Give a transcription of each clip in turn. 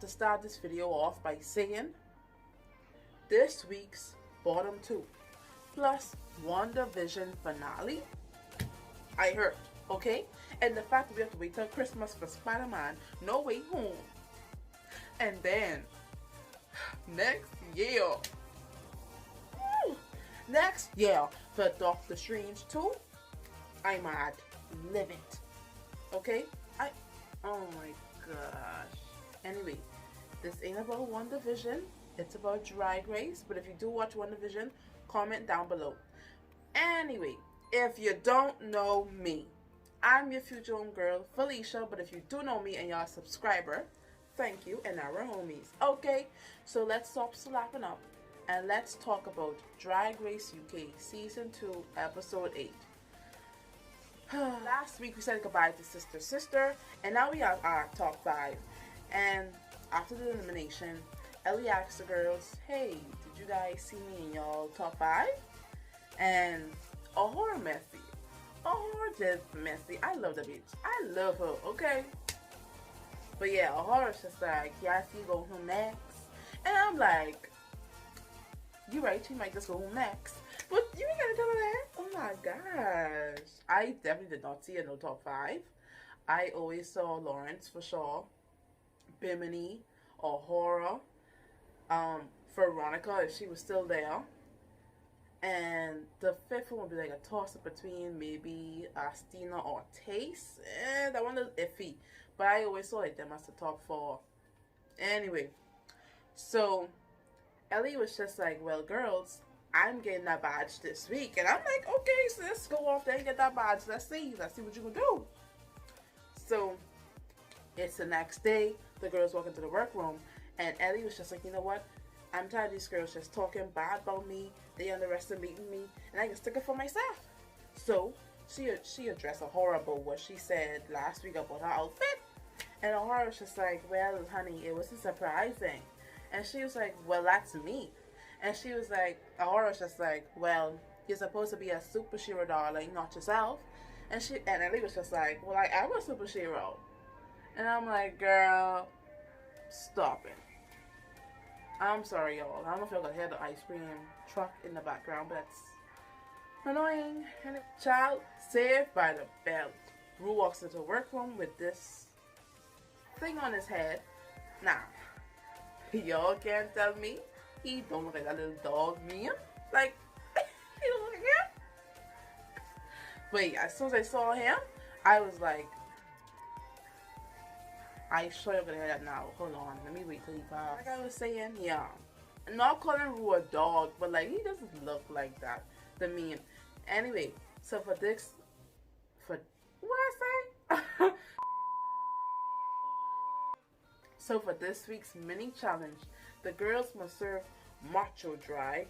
to start this video off by saying this week's bottom two plus WandaVision finale, I heard, okay? And the fact that we have to wait till Christmas for Spider-Man No Way Home. And then, next year for Doctor Strange 2, I might live it. Okay? Oh my gosh. Anyway, this ain't about WandaVision. It's about Drag Race. But if you do watch WandaVision, comment down below. Anyway, if you don't know me, I'm your future homegirl, Phylicia. But if you do know me and you're a subscriber, thank you, and now we're homies. Okay, so let's stop slapping up and let's talk about Drag Race UK Season 2, Episode 8. Last week we said goodbye to Sister, and now we have our top 5. And after the elimination, Ellie asked the girls, hey, did you guys see me in y'all top 5? And Aworha messy. Aworha just messy. I love the bitch. I love her, okay? But yeah, Aworha's just like, yeah, I see you go home next. And I'm like, you're right, she might just go home next. But you ain't gotta tell her that. Oh my gosh. I definitely did not see her in no top 5. I always saw Lawrence for sure. Bimini, Aworha, Veronica if she was still there. And the 5th one would be like a toss-up between maybe Astina or Tayce. That one is iffy. But I always saw like them as the top 4. Anyway, so Ellie was just like, well, girls, I'm getting that badge this week. And I'm like, okay, so let's go off there and get that badge. Let's see what you can do. So it's the next day. The girls walk into the workroom, and Ellie was just like, you know what? I'm tired of these girls just talking bad about me. They underestimating me, and I can stick it for myself. So she addressed Aworha about what she said last week about her outfit. And Aworha was just like, well, honey, it wasn't surprising. And she was like, well, that's me. And she was like, Aworha was just like, well, you're supposed to be a superhero, darling, not yourself. And Ellie was just like, well, I am a superhero. And I'm like, girl, stop it. I'm sorry, y'all. I don't know if y'all can hear the ice cream truck in the background, but that's annoying. And child saved by the bell. Rue walks into the workroom with this thing on his head. Now, y'all can't tell me he don't look like a little dog man. Like, he don't look like him. But yeah, as soon as I saw him, I was like, I sure you're gonna hear that now. Hold on, let me wait till he passes. Like I was saying, yeah, I'm not calling Rue a dog, but like he doesn't look like that to me. Anyway, so for what I say? So for this week's mini challenge, the girls must serve macho drag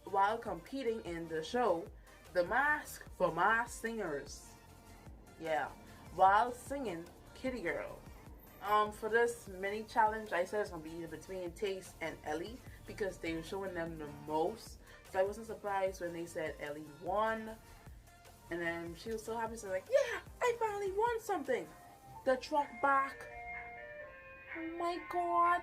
while competing in the show The Mask for Masked Singers. Yeah, while singing Kitty Girl. For this mini challenge, I said it's gonna be either between Tayce and Ellie because they were showing them the most. So I wasn't surprised when they said Ellie won, and then she was so happy. So like, yeah, I finally won something. The truck back. Oh my god.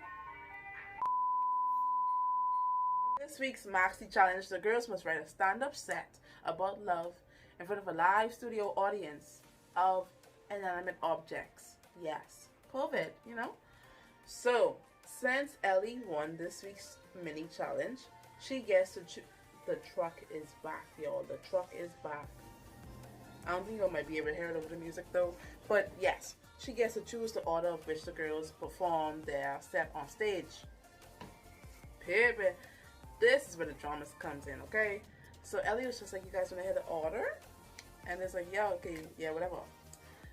This week's Maxi Challenge, the girls must write a stand-up set about love in front of a live studio audience of inanimate objects. Yes. COVID, you know. So since Ellie won this week's mini challenge, she gets to the truck is back, y'all. The truck is back. I don't think you might be able to hear it over the music though, but yes, she gets to choose the order of which the girls perform their set on stage. Baby, this is where the drama comes in, okay? So Ellie was just like, you guys want to hear the order? And it's like, yeah, okay, yeah, whatever.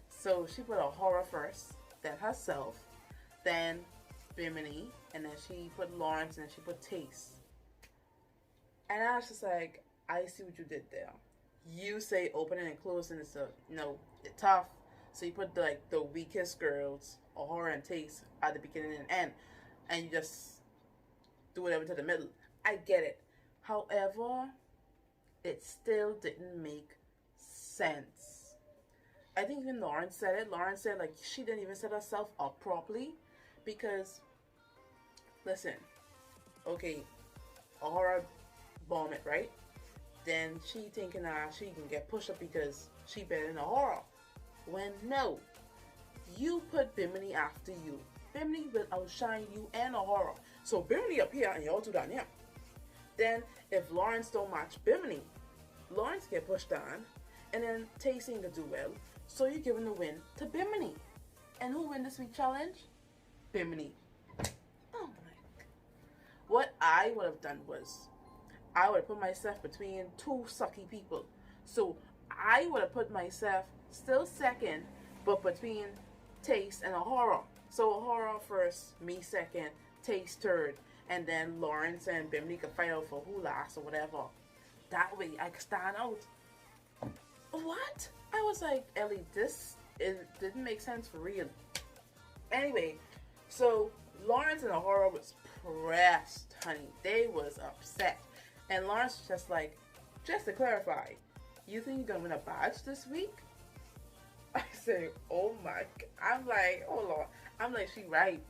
So she put Aworha first, then herself, then Bimini, and then she put Lawrence, and then she put Tayce. And I was just like, I see what you did there. You say opening and closing is it's tough. So you put the weakest girls, Aworha and Tayce, at the beginning and end, and you just do whatever to the middle. I get it. However, it still didn't make sense. I think even Lawrence said it. Lawrence said like she didn't even set herself up properly because Listen, okay, Aworha bomb it, right? Then she thinking she can get pushed up because she better than Aworha. When no, you put Bimini after you. Bimini will outshine you and Aworha. So Bimini up here and y'all do that now. Then if Lawrence don't match Bimini, Lawrence get pushed down, and then Tayce ain't gonna do well. So you're giving the win to Bimini. And who win this week challenge? Bimini. Oh my. What I would have done was, I would have put myself between two sucky people. So I would have put myself still second, but between Tayce and Aworha. So Aworha first, me second, Tayce third, and then Lawrence and Bimini could fight out for who last or whatever. That way I could stand out. What? I was like, Ellie, it didn't make sense for real. Anyway, so Lawrence and Aworha was pressed, honey. They was upset. And Lawrence was just like, just to clarify, you think you're gonna win a badge this week? I say, oh my, I'm like, oh Lord. I'm like, she right.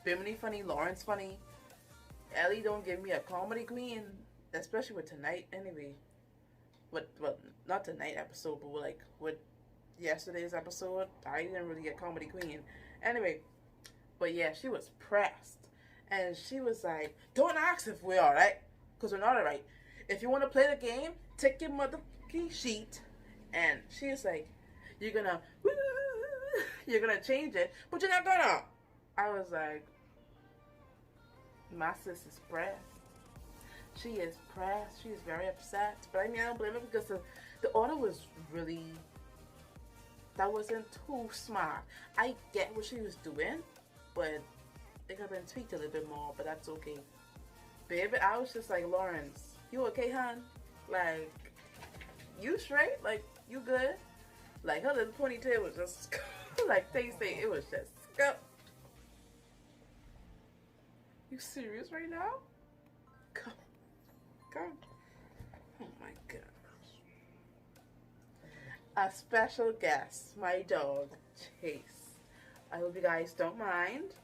Bimini funny, Lawrence funny. Ellie don't give me a comedy queen, especially with tonight anyway. Well, not tonight episode, but like with yesterday's episode, I didn't really get comedy queen. Anyway, but yeah, she was pressed. And she was like, don't ask if we're alright, because we're not alright. If you want to play the game, take your motherfucking sheet. And she was like, you're gonna change it, but you're not gonna. I was like, my sis is pressed. She is pressed. She is very upset. But I mean, I don't blame her because the order was really, that wasn't too smart. I get what she was doing, but it could have been tweaked a little bit more, but that's okay. Baby, I was just like, Lawrence, you okay, hon? Like, you straight? Like, you good? Like, her little ponytail was just, like they say, it was just, you serious right now? Come. Oh my gosh. A special guest, my dog, Tayce. I hope you guys don't mind.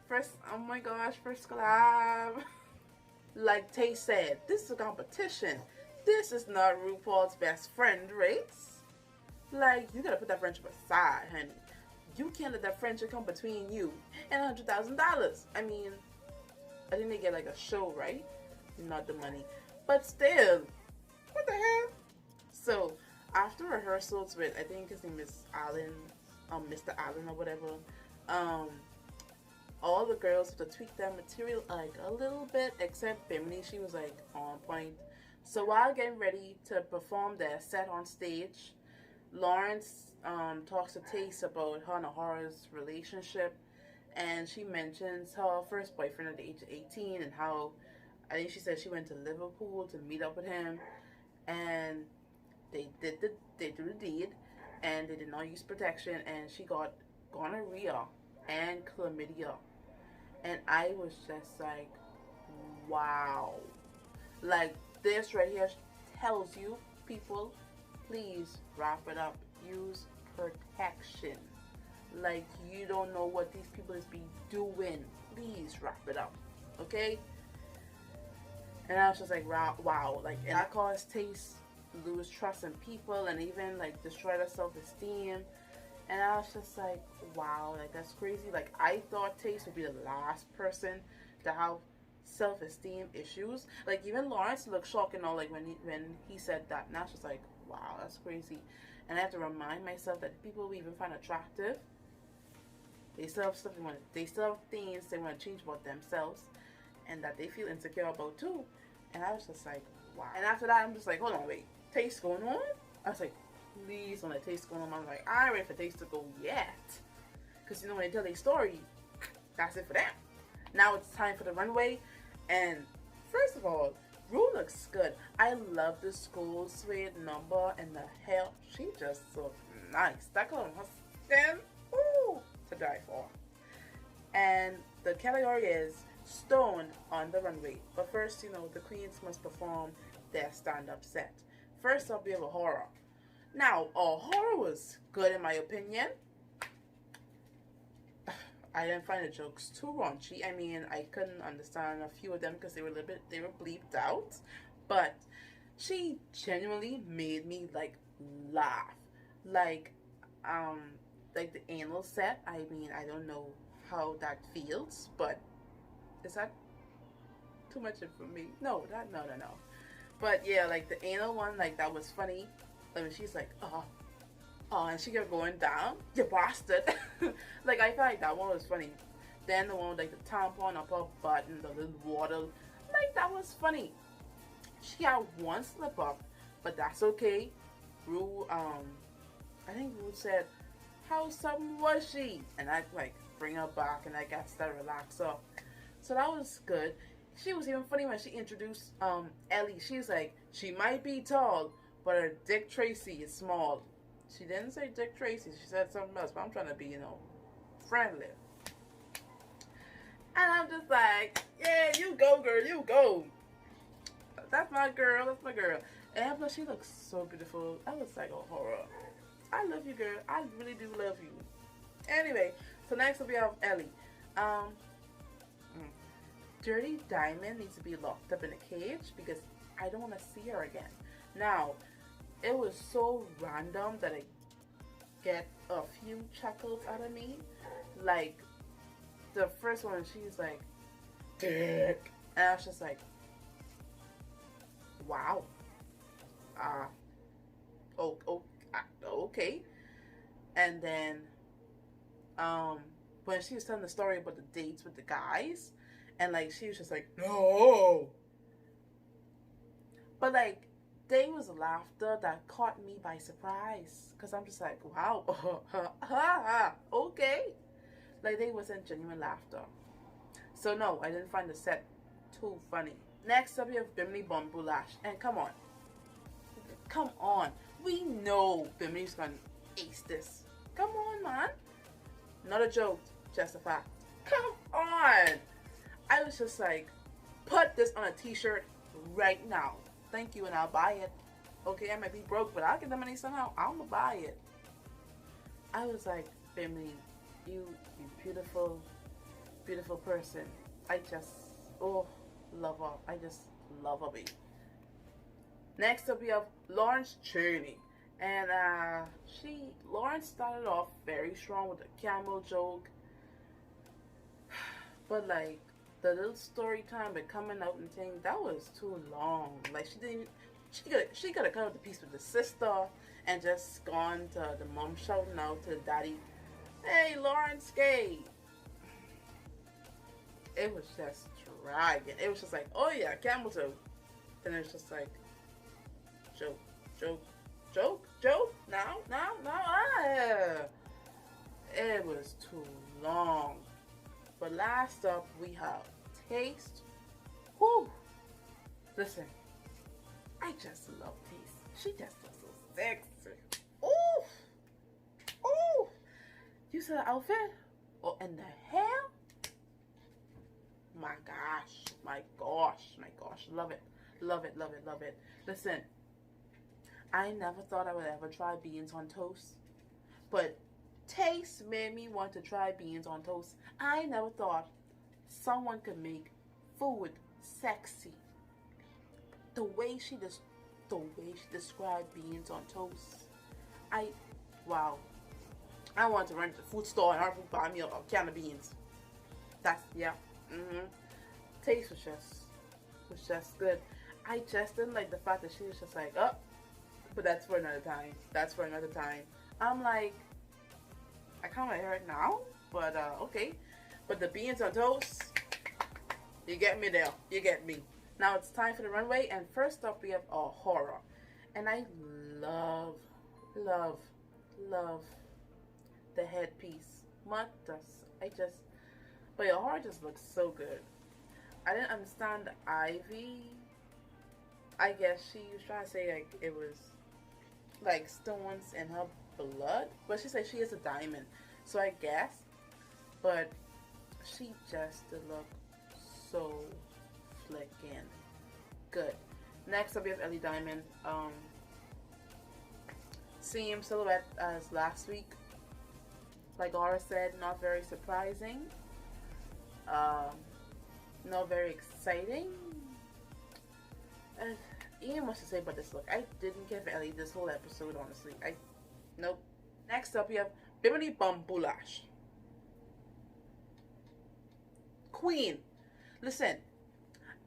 First, oh my gosh, first collab. Like Tayce said, this is a competition. This is not RuPaul's best friend race. Like, you gotta put that friendship aside, honey. You can't let that friendship come between you and $100,000. I mean, I think they get like a show, right? Not the money. But still, what the hell? So, after rehearsals with, I think his name is Alan, Mr. Allen or whatever, all the girls had to tweak their material like a little bit, except Bimini. She was like on point. So while getting ready to perform their set on stage, Lawrence talks to Tayce about her and Aworha's relationship, and she mentions her first boyfriend at the age of 18 and how, I think she said she went to Liverpool to meet up with him, and they do the deed, and they did not use protection, and she got gonorrhea and chlamydia. And I was just like, wow. Like, this right here tells you, people, please wrap it up. Use protection. Like, you don't know what these people is be doing. Please wrap it up. Okay? And I was just like, wow. Like, and that caused Tayce lose trust in people and even like destroy their self-esteem. And I was just like, wow, like that's crazy. Like, I thought Tayce would be the last person to have self-esteem issues. Like, even Lawrence looked shocked, you know, like when he said that. And I was just like, wow, that's crazy. And I have to remind myself that people we even find attractive, they still have stuff they still have things they want to change about themselves, and that they feel insecure about too. And I was just like, wow. And after that, I'm just like, hold on, wait, Tayce going on? I was like, please don't let Tayce go on. I'm like, I ain't ready for Tayce to go yet. Because, you know, when they tell their story, that's it for them. Now it's time for the runway. And first of all, Rue looks good. I love the school suede number and the hair. She just looked nice. That girl on her skin, ooh, to die for. And the category is Stone on the runway. But first, you know, the queens must perform their stand-up set. First up, we have Aworha. Now, Aworha was good in my opinion. I didn't find the jokes too raunchy. I mean, I couldn't understand a few of them because they were a little bit, they were bleeped out. But she genuinely made me like laugh. Like, um, like the anal set. I mean, I don't know how that feels, but is that too much for me? No, no. But yeah, like the anal one, like that was funny. I mean, she's like, oh, and she kept going down. You bastard. Like, I felt like that one was funny. Then the one with like the tampon up her butt and the little water, like that was funny. She had one slip up, but that's okay. Rue, I think Rue said, how some was she? And I like bring her back and I got to relax her. So that was good. She was even funny when she introduced Ellie. She's like, she might be tall, but her Dick Tracy is small. She didn't say Dick Tracy. She said something else, but I'm trying to be, friendly. And I'm just like, yeah, you go, girl, you go. That's my girl, that's my girl. And plus, she looks so beautiful. I was like, oh, horror. I love you, girl. I really do love you. Anyway, so next we have Ellie. Dirty Diamond needs to be locked up in a cage because I don't want to see her again. Now, it was so random that I get a few chuckles out of me. Like, the first one, she's like, dick. And I was just like, wow. Okay. And then, when she was telling the story about the dates with the guys, and like, she was just like, no. But like, there was laughter that caught me by surprise. Because I'm just like, wow. Okay. Like, they wasn't genuine laughter. So no, I didn't find the set too funny. Next up, we have Bimini Bambulash. And come on. We know Bimini's gonna ace this. Come on, man. Not a joke, just a fact. Come on. I was just like, put this on a t-shirt right now. Thank you, and I'll buy it. Okay, I might be broke, but I'll get the money somehow. I'm gonna buy it. I was like, Bimini, you beautiful, beautiful person. I just, love her. I just love her, baby. Next up, we have Lawrence Cheney. And Lawrence started off very strong with the camel joke. But like, the little story time but coming out and saying that was too long. Like, she could have cut out the piece with the sister and just gone to the mom shouting out to the daddy, hey, Lawrence gay. It was just dragging. It was just like, oh yeah, camel joke. And it's just like, joke. Now. It was too long. But last up, we have Tayce. Whew. Listen, I just love Tayce. She just looks so sexy. Ooh. You saw the outfit? Oh, and the hair? My gosh. Love it. Listen, I never thought I would ever try beans on toast. But Tayce made me want to try beans on toast. I never thought someone could make food sexy. The way she described beans on toast. Wow. I want to run to the food store and buy me a can of beans. Tayce was just good. I just didn't like the fact that she was just like, oh, but that's for another time. I'm like, I can't really hear it now, but okay. But the beans on toast, you get me there. You get me. Now it's time for the runway, and first up we have Aworha. And I love the headpiece. But Aworha just looks so good. I didn't understand the ivy. I guess she was trying to say like it was like stones in her blood, but she said she is a diamond, so I guess. But she just did look so flicking good. Next up we have Ellie Diamond. Same silhouette as last week. Like Aura said, not very surprising. Um, not very exciting. And ain't much to say about this look. I didn't care for Ellie this whole episode, honestly. Nope. Next up, we have Bimini Bambulash. Queen. Listen,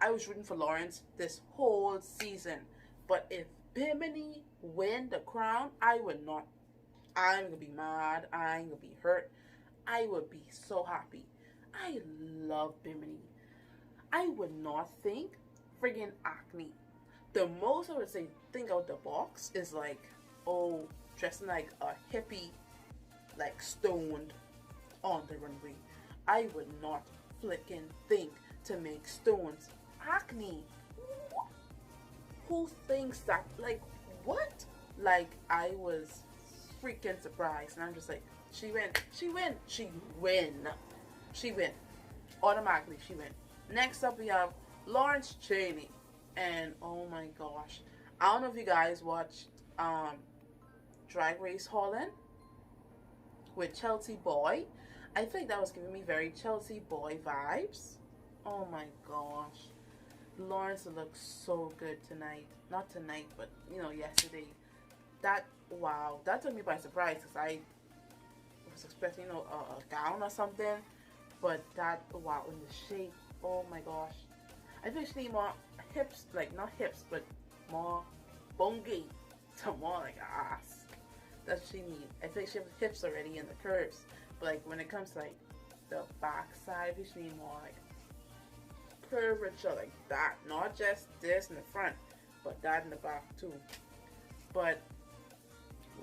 I was rooting for Lawrence this whole season. But if Bimini win the crown, I would not. I'm gonna be mad. I'm gonna be hurt. I would be so happy. I love Bimini. I would not think friggin' acne. The most I would say think out the box is like, oh, dressing like a hippie, like stoned on the runway. I would not flicking think to make stones acne. Who thinks that? Like, what? Like, I was freaking surprised, and I'm just like, she win, she win, she win, she win. Automatically, she win. Next up, we have Lawrence Chaney, and oh my gosh, I don't know if you guys watched Drag Race Holland with Chelsea Boy. I think that was giving me very Chelsea Boy vibes. Oh my gosh, Lawrence looks so good tonight. Not tonight, but you know, yesterday. That, wow, that took me by surprise because I was expecting, you know, a gown or something. But that, wow, in the shape, oh my gosh. I think she need more hips, like not hips, but more bongy to more like ass. That's what she need. I think she has hips already in the curves. But like when it comes to like the back side, she need more like curvature like that. Not just this in the front, but that in the back too. But,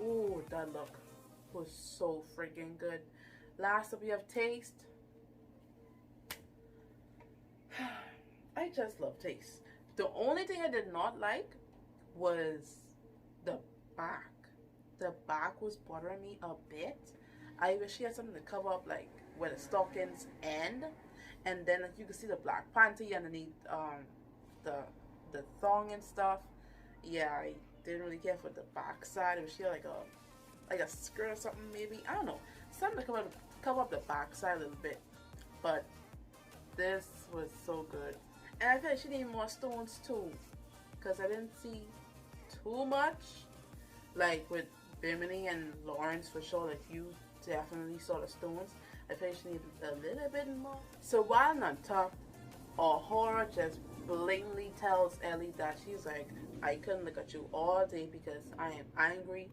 ooh, that look was so freaking good. Last up, we have Tayce. I just love Tayce. The only thing I did not like was the back. The back was bothering me a bit. I wish she had something to cover up, like where the stockings end, and then you can see the black panty underneath the thong and stuff. Yeah, I didn't really care for the back side. It was she had like a skirt or something, maybe, I don't know, something to cover up the back side a little bit. But this was so good, and I feel like she needed more stones too, because I didn't see too much. Like with Bimini and Lawrence for sure, like you definitely saw the stones. I feel like she needed a little bit more. So while on top, Aworha just blatantly tells Ellie that she's like, I couldn't look at you all day because I am angry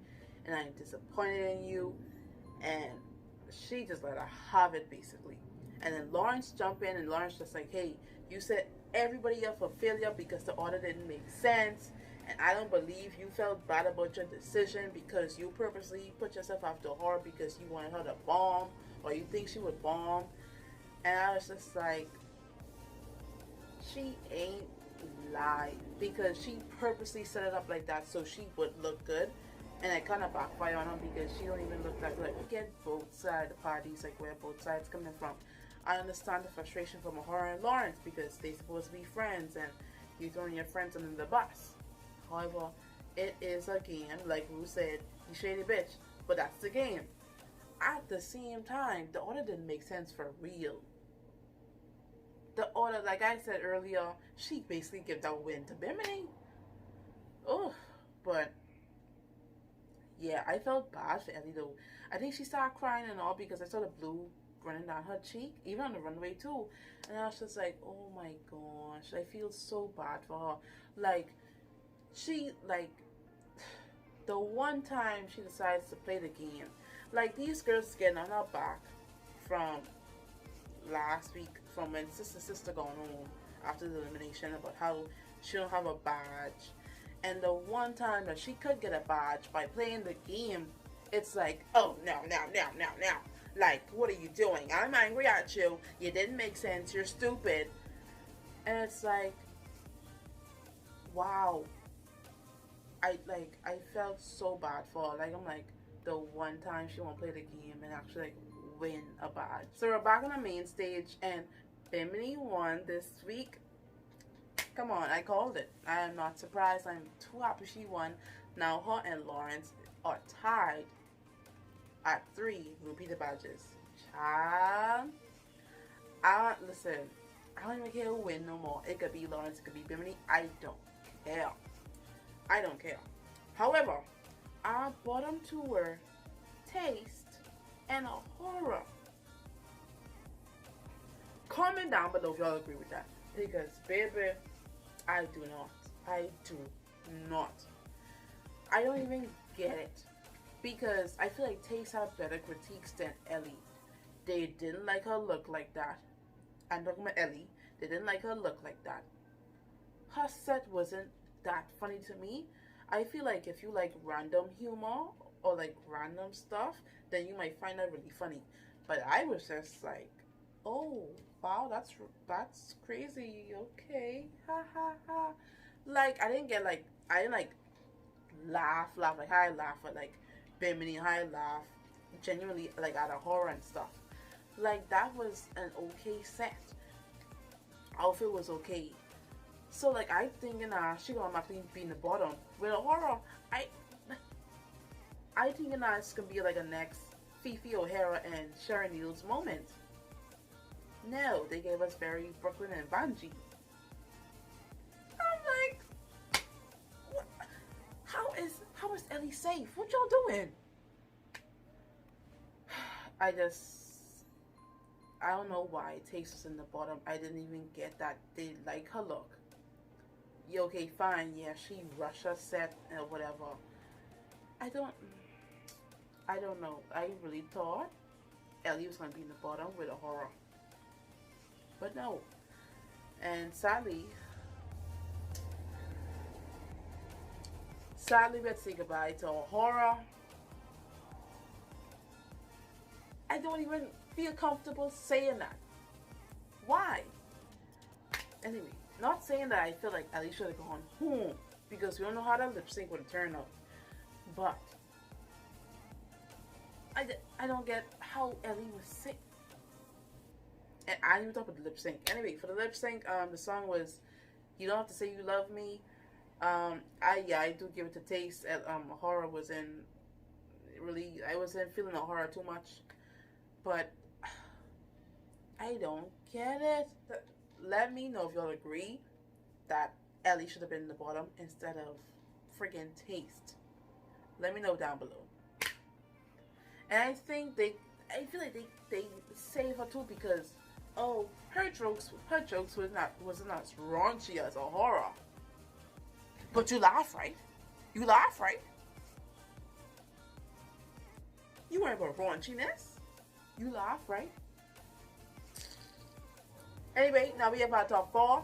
and I am disappointed in you, and she just let her have it basically. And then Lawrence jump in, and Lawrence just like, hey, you set everybody up for failure because the order didn't make sense, and I don't believe you felt bad about your decision because you purposely put yourself after her because you wanted her to bomb, or you think she would bomb. And I was just like, she ain't lied, because she purposely set it up like that so she would look good, and it kind of backfired on her because she don't even look that good. We get both sides of the parties, like where both sides coming from. I understand the frustration from Aworha and Lawrence because they supposed to be friends and you throwing your friends under the bus. However, it is a game, like Ru said, you shady bitch, but that's the game. At the same time, the order didn't make sense for real. The order, like I said earlier, she basically gave that win to Bimini. Oh, but yeah, I felt bad for Ellie though. I think she started crying and all because I saw the blue running down her cheek, even on the runway too. And I was just like, oh my gosh, I feel so bad for her. Like, she, like, the one time she decides to play the game, like these girls getting on her back from last week, from when sister gone home after the elimination, about how she don't have a badge, and the one time that she could get a badge by playing the game, it's like, oh now, like, what are you doing? I'm angry at you. You didn't make sense. You're stupid. And it's like, wow. I felt so bad for her. Like, I'm like, the one time she won't play the game and actually like win a badge. So we're back on the main stage, and Bimini won this week. Come on, I called it. I am not surprised. I'm too happy she won. Now her and Lawrence are tied at 3 repeated badges. Child, listen. I don't even care who win no more. It could be Lawrence, it could be Bimini. I don't care. I don't care. However, our bottom two were Tayce and Aworha. Comment down below if y'all agree with that. Because, baby, I do not. I do not. I don't even get it. Because I feel like Tayce had better critiques than Ellie. They didn't like her look like that. I'm talking about Ellie. They didn't like her look like that. Her set wasn't that funny to me. I feel like if you like random humor or like random stuff, then you might find that really funny. But I was just like, oh wow, that's crazy. Okay, ha ha ha. Like I didn't like laugh like how I laugh at like Bimini, how I laugh genuinely like at Aworha and stuff. Like that was an okay set. Outfit was okay. So like I thinking she gonna automatically be in the bottom. With Aworha, I thinking it's gonna be like a next Fifi O'Hara and Sharon Needles moment. No, they gave us very Brooklyn and Vanjie. I'm like, what? How is Ellie safe? What y'all doing? I don't know why Tayce was in the bottom. I didn't even get that they like her look. Yeah, okay, fine. Yeah, she rushed her set and whatever. I don't know. I really thought Ellie was gonna be in the bottom with Aworha, but no. And sadly, we had to say goodbye to Aworha. I don't even feel comfortable saying that. Why? Anyway, not saying that I feel like Ellie should have gone home because we don't know how that lip sync would turn out. But I don't get how Ellie was sick. And I didn't even talk about the lip sync. Anyway, for the lip sync, the song was "You Don't Have to Say You Love Me." I do give it to Tayce. Aworha was in really. I wasn't feeling Aworha too much, but I don't get it. Let me know if y'all agree that Ellie should have been in the bottom instead of friggin' Tayce. Let me know down below. And I feel like they save her too because her jokes wasn't as raunchy as Aworha. But you laugh, right? You laugh, right? You weren't about raunchiness. You laugh, right? Anyway, now we have our top 4.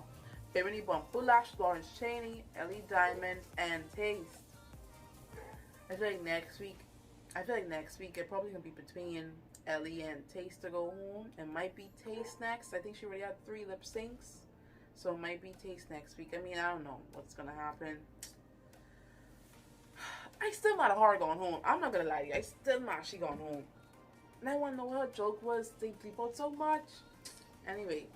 Bimini Bumpullash, Lawrence Chaney, Ellie Diamond, and Tayce. I feel like next week it's probably gonna be between Ellie and Tayce to go home. It might be Tayce next. I think she already had 3 lip syncs, so it might be Tayce next week. I mean, I don't know what's gonna happen. I still mad at her going home. I'm not gonna lie to you. I still mad she going home. And I wanna know what her joke was. They bleep out so much. Anyway,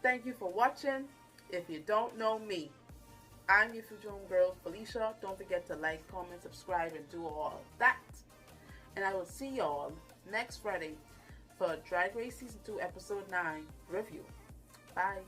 thank you for watching. If you don't know me, I'm your future homegirl, Phylicia. Don't forget to like, comment, subscribe, and do all of that. And I will see y'all next Friday for Drag Race Season 2, Episode 9 review. Bye.